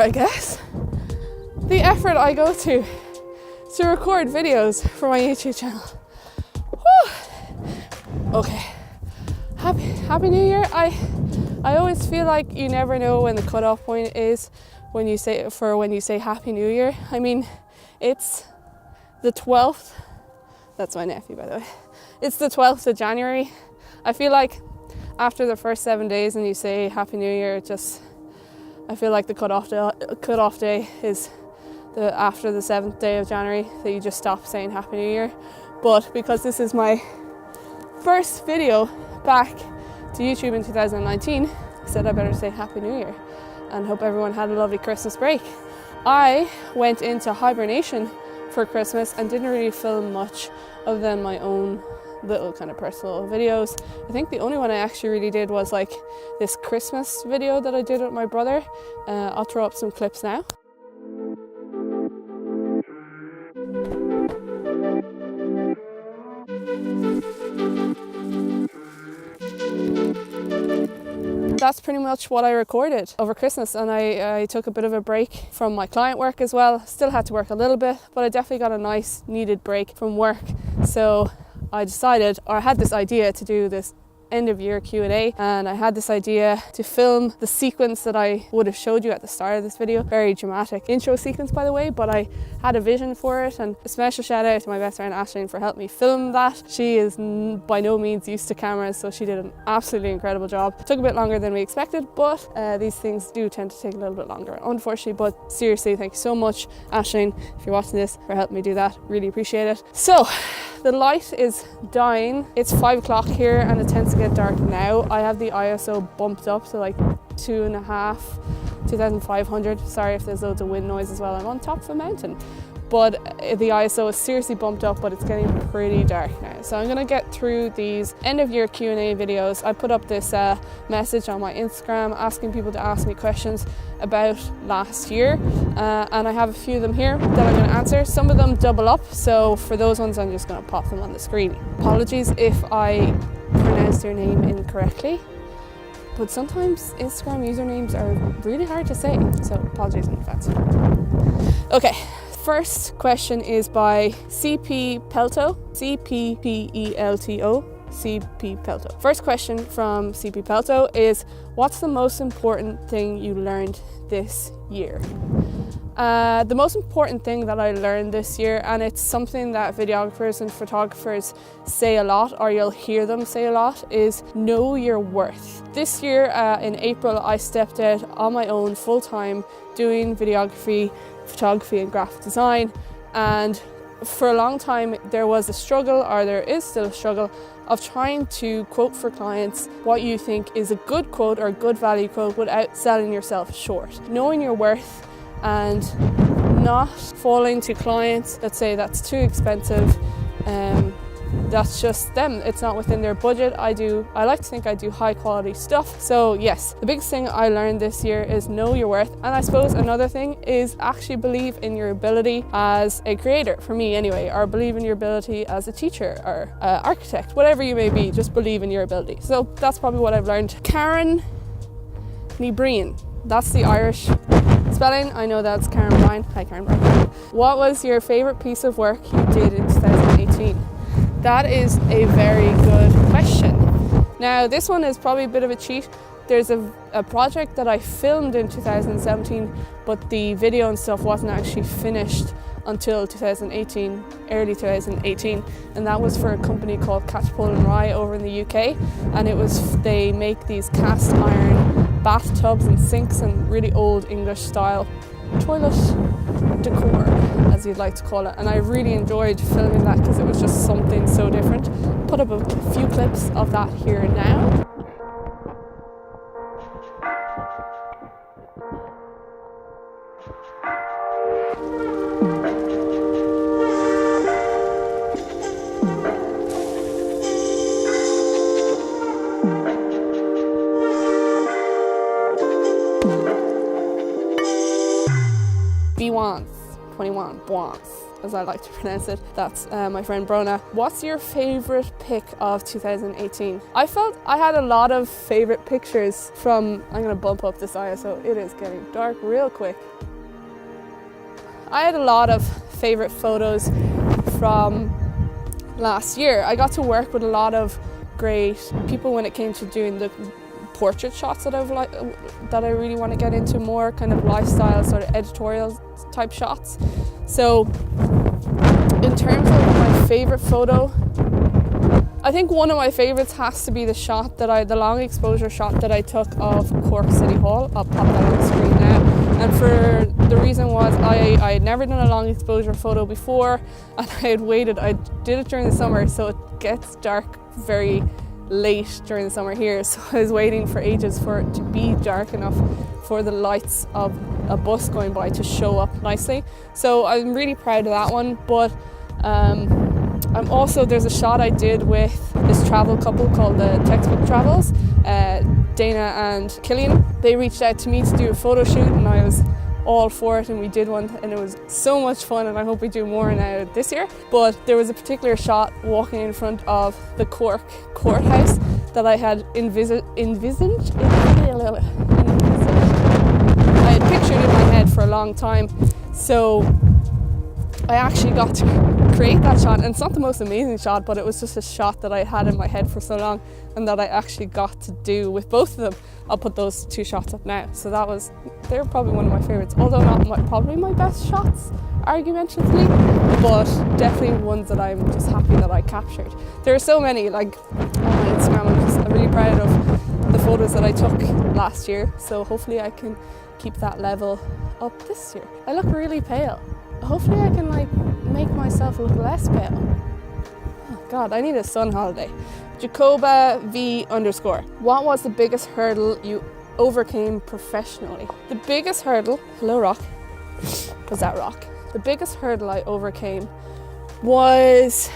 I guess, the effort I go to record videos for my YouTube channel. Whew. Okay, happy New Year. I always feel like you never know when the cutoff point is when you say Happy New Year. I mean, it's the 12th. That's my nephew, by the way. It's the 12th of January. I feel like after the first 7 days and you say Happy New Year, I feel like the cutoff day is after the 7th day of January, that you just stop saying Happy New Year. But because this is my first video back to YouTube in 2019, I said I better say Happy New Year and hope everyone had a lovely Christmas break. I went into hibernation for Christmas and didn't really film much other than my own little kind of personal videos. I think the only one I actually really did was like this Christmas video that I did with my brother. I'll throw up some clips now. That's pretty much what I recorded over Christmas, and I took a bit of a break from my client work as well. Still had to work a little bit, but I definitely got a nice needed break from work. So I had this idea to do this end of year Q&A, and I had this idea to film the sequence that I would have showed you at the start of this video. Very dramatic intro sequence, by the way, but I had a vision for it, and a special shout out to my best friend Aisling for helping me film that. She is by no means used to cameras, so she did an absolutely incredible job. It took a bit longer than we expected, but these things do tend to take a little bit longer, unfortunately. But seriously, thank you so much, Aisling, if you're watching this, for helping me do that. Really appreciate it. So the light is dying. It's 5 o'clock here and it tends to get dark now. I have the ISO bumped up to like 2,500. Sorry if there's loads of wind noise as well. I'm on top of a mountain. But the ISO is seriously bumped up, but it's getting pretty dark now. So I'm gonna get through these end of year Q&A videos. I put up this message on my Instagram asking people to ask me questions about last year. And I have a few of them here that I'm gonna answer. Some of them double up, so for those ones I'm just gonna pop them on the screen. Apologies if I pronounced your name incorrectly, but sometimes Instagram usernames are really hard to say, so apologies in advance. Okay. First question is by CP Pelto, CPPELTO, CP Pelto. First question from CP Pelto is, what's the most important thing you learned this year? The most important thing that I learned this year, and it's something that videographers and photographers say a lot, or you'll hear them say a lot, is know your worth. This year in April, I stepped out on my own full-time doing videography, photography and graphic design, and for a long time there was a struggle, or there is still a struggle, of trying to quote for clients what you think is a good quote or a good value quote without selling yourself short. Knowing your worth and not falling to clients that say that's too expensive, that's just them, it's not within their budget. I like to think I do high quality stuff. So yes, the biggest thing I learned this year is know your worth. And I suppose another thing is actually believe in your ability as a creator, for me anyway, or believe in your ability as a teacher or architect, whatever you may be, just believe in your ability. So that's probably what I've learned. Karen Nibreen, that's the Irish spelling. I know that's Karen Bryan. Hi Karen Bryan. What was your favorite piece of work you did in 2018? That is a very good question. Now this one is probably a bit of a cheat. There's a project that I filmed in 2017, but the video and stuff wasn't actually finished until 2018, early 2018, and that was for a company called Catchpole and Rye over in the UK, and they make these cast iron bathtubs and sinks and really old English style toilet decor, as you'd like to call it, and I really enjoyed filming that because it was just something so different. Put up a few clips of that here now. B1s, 21, Bwans. as I like to pronounce it. That's my friend Brona. What's your favourite pic of 2018? I felt I had a lot of favourite pictures from, I'm going to bump up this ISO, it is getting dark real quick. I had a lot of favourite photos from last year. I got to work with a lot of great people when it came to doing the portrait shots that I really want to get into, more kind of lifestyle sort of editorial type shots. So in terms of my favourite photo, I think one of my favourites has to be the long exposure shot that I took of Cork City Hall. I'll pop that on the screen now. And for the reason was I had never done a long exposure photo before, and I did it during the summer, so it gets dark very late during the summer here, so I was waiting for ages for it to be dark enough for the lights of a bus going by to show up nicely. So I'm really proud of that one. But I'm also, there's a shot I did with this travel couple called the Textbook Travels, Dana and Killian. They reached out to me to do a photo shoot, and I was all for it, and we did one, and it was so much fun, and I hope we do more now this year. But there was a particular shot walking in front of the Cork courthouse that I had envisaged. I had pictured in my head for a long time, so I actually got to create that shot, and it's not the most amazing shot, but it was just a shot that I had in my head for so long and that I actually got to do with both of them. I'll put those two shots up now. So they're probably one of my favourites, although not probably my best shots, argumentatively, but definitely ones that I'm just happy that I captured. There are so many, like on my Instagram, I'm really proud of the photos that I took last year, so hopefully I can keep that level up this year. I look really pale. Hopefully I can make myself look less pale. Oh God, I need a sun holiday. Jacoba V _. What was the biggest hurdle you overcame professionally? The biggest hurdle, hello Rock, was that Rock? The biggest hurdle I overcame was,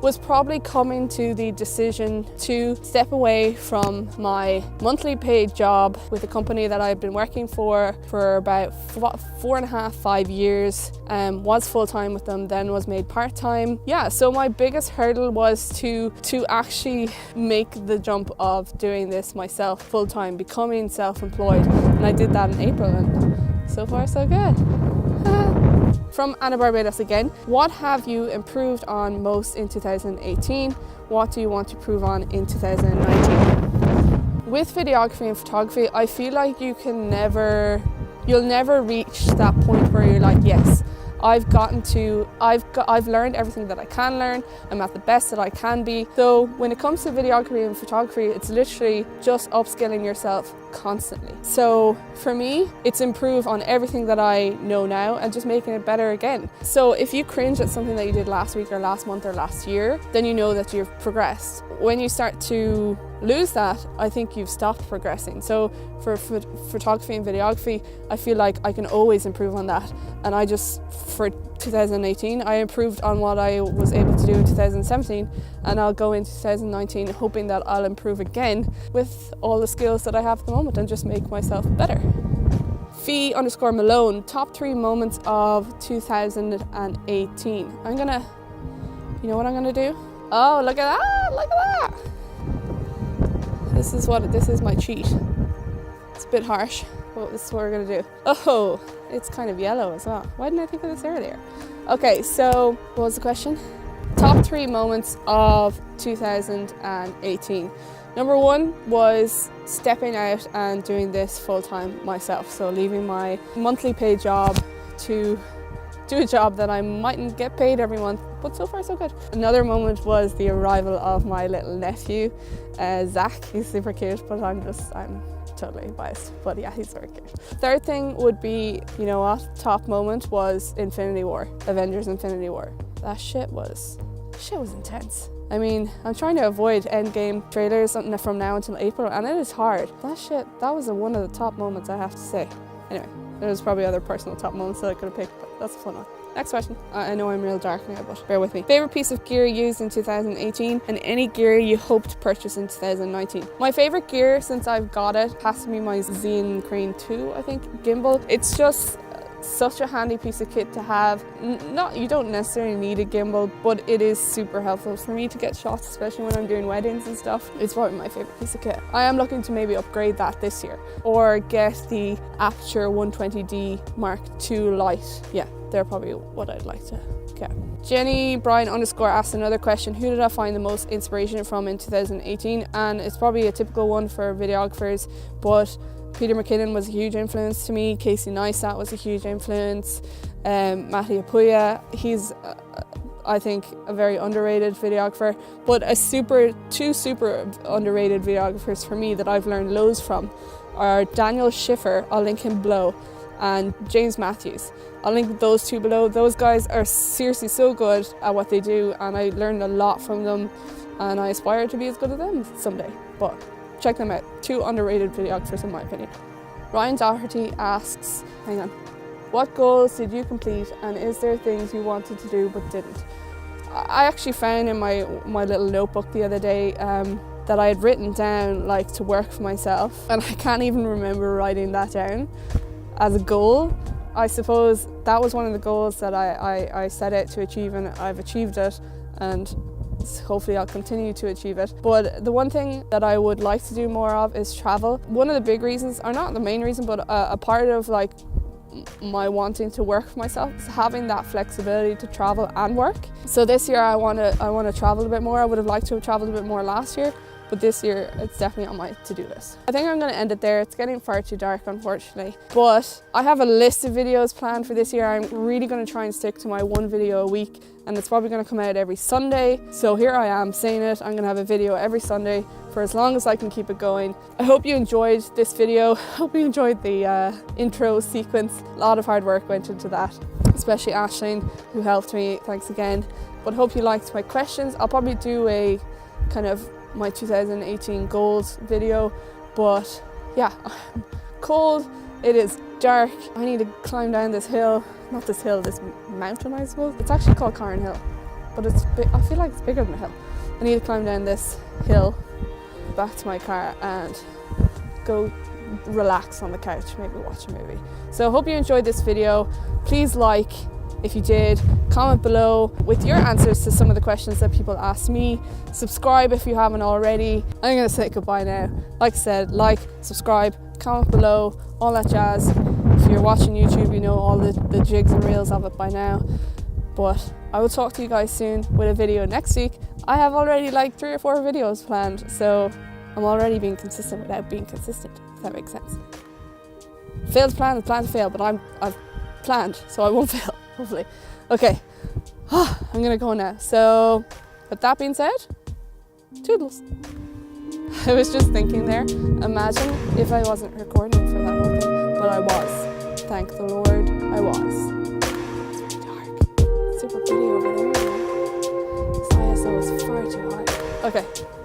was probably coming to the decision to step away from my monthly paid job with a company that I've been working for about 4.5, 5 years. Was full-time with them, then was made part-time. Yeah, so my biggest hurdle was to actually make the jump of doing this myself full-time, becoming self-employed. And I did that in April, and so far so good. From Anna Barbados again, what have you improved on most in 2018? What do you want to improve on in 2019? With videography and photography, I feel like you'll never reach that point where you're like, yes, I've learned everything that I can learn. I'm at the best that I can be. So when it comes to videography and photography, it's literally just upskilling yourself constantly. So for me, it's improve on everything that I know now and just making it better again. So if you cringe at something that you did last week or last month or last year, then you know that you've progressed. When you start to lose that, I think you've stopped progressing. So for photography and videography, I feel like I can always improve on that. And for 2018, I improved on what I was able to do in 2017, and I'll go into 2019 hoping that I'll improve again with all the skills that I have at the moment and just make myself better. Fee _ Malone, top 3 moments of 2018. You know what I'm gonna do? Oh, look at that, look at that. This is my cheat. It's a bit harsh, but this is what we're gonna do. Oh, it's kind of yellow as well. Why didn't I think of this earlier? Okay, so what was the question? Top 3 moments of 2018. Number 1 was stepping out and doing this full-time myself. So leaving my monthly paid job to do a job that I mightn't get paid every month, but so far so good. Another moment was the arrival of my little nephew, Zach. He's super cute, but I'm totally biased, but yeah, he's very cute. Third thing would be, top moment was Infinity War, Avengers Infinity War. That shit was intense. I mean, I'm trying to avoid Endgame trailers from now until April, and it is hard. That was one of the top moments, I have to say. Anyway, there's probably other personal top moments that I could have picked, but that's a fun one. Next question. I know I'm real dark now, but bear with me. Favorite piece of gear used in 2018 and any gear you hope to purchase in 2019. My favorite gear since I've got it has to be my Zine Crane 2, I think, gimbal. It's just such a handy piece of kit to have. You don't necessarily need a gimbal, but it is super helpful for me to get shots, especially when I'm doing weddings and stuff. It's probably my favorite piece of kit. I am looking to maybe upgrade that this year, or get the Aperture 120D Mark II Lite. Yeah, they're probably what I'd like to get. Jenny Brian _ asked another question: who did I find the most inspiration from in 2018? And it's probably a typical one for videographers, but Peter McKinnon was a huge influence to me. Casey Neistat was a huge influence. Matty Apuya, he's I think a very underrated videographer, but two super underrated videographers for me that I've learned loads from are Daniel Schiffer, I'll link him below, and James Matthews. I'll link those two below. Those guys are seriously so good at what they do, and I learned a lot from them, and I aspire to be as good as them someday. But check them out. Two underrated videographers in my opinion. Ryan Doherty asks, hang on, what goals did you complete, and is there things you wanted to do but didn't? I actually found in my little notebook the other day that I had written down like to work for myself, and I can't even remember writing that down as a goal. I suppose that was one of the goals that I set out to achieve, and I've achieved it, and hopefully I'll continue to achieve it. But the one thing that I would like to do more of is travel. One of the big reasons, or not the main reason, but a part of like my wanting to work for myself is having that flexibility to travel and work. So this year I want to travel a bit more. I would have liked to have traveled a bit more last year, but this year it's definitely on my to-do list. I think I'm going to end it there. It's getting far too dark, unfortunately. But I have a list of videos planned for this year. I'm really going to try and stick to my one video a week, and it's probably going to come out every Sunday. So here I am saying it. I'm going to have a video every Sunday for as long as I can keep it going. I hope you enjoyed this video. I hope you enjoyed the intro sequence. A lot of hard work went into that, especially Aisling, who helped me. Thanks again. But I hope you liked my questions. I'll probably do a kind of my 2018 goals video, but yeah, I'm cold, it is dark, I need to climb down this hill, not this hill, this mountain I suppose. It's actually called Carn Hill, but I feel like it's bigger than a hill. I need to climb down this hill back to my car and go relax on the couch, maybe watch a movie. So I hope you enjoyed this video. Please like if you did, comment below with your answers to some of the questions that people asked me. Subscribe if you haven't already. I'm going to say goodbye now. Like I said, like, subscribe, comment below, all that jazz. If you're watching YouTube, you know all the jigs and reels of it by now. But I will talk to you guys soon with a video next week. I have already like 3 or 4 videos planned, so I'm already being consistent without being consistent, if that makes sense. Fail to plan is plan to fail, but I've planned, so I won't fail. Hopefully. Okay, I'm gonna go now. So, with that being said, toodles. I was just thinking there, imagine if I wasn't recording for that whole thing, but I was. Thank the Lord, I was. It's really dark. It's super pretty over there. This ISO is far too high. Okay.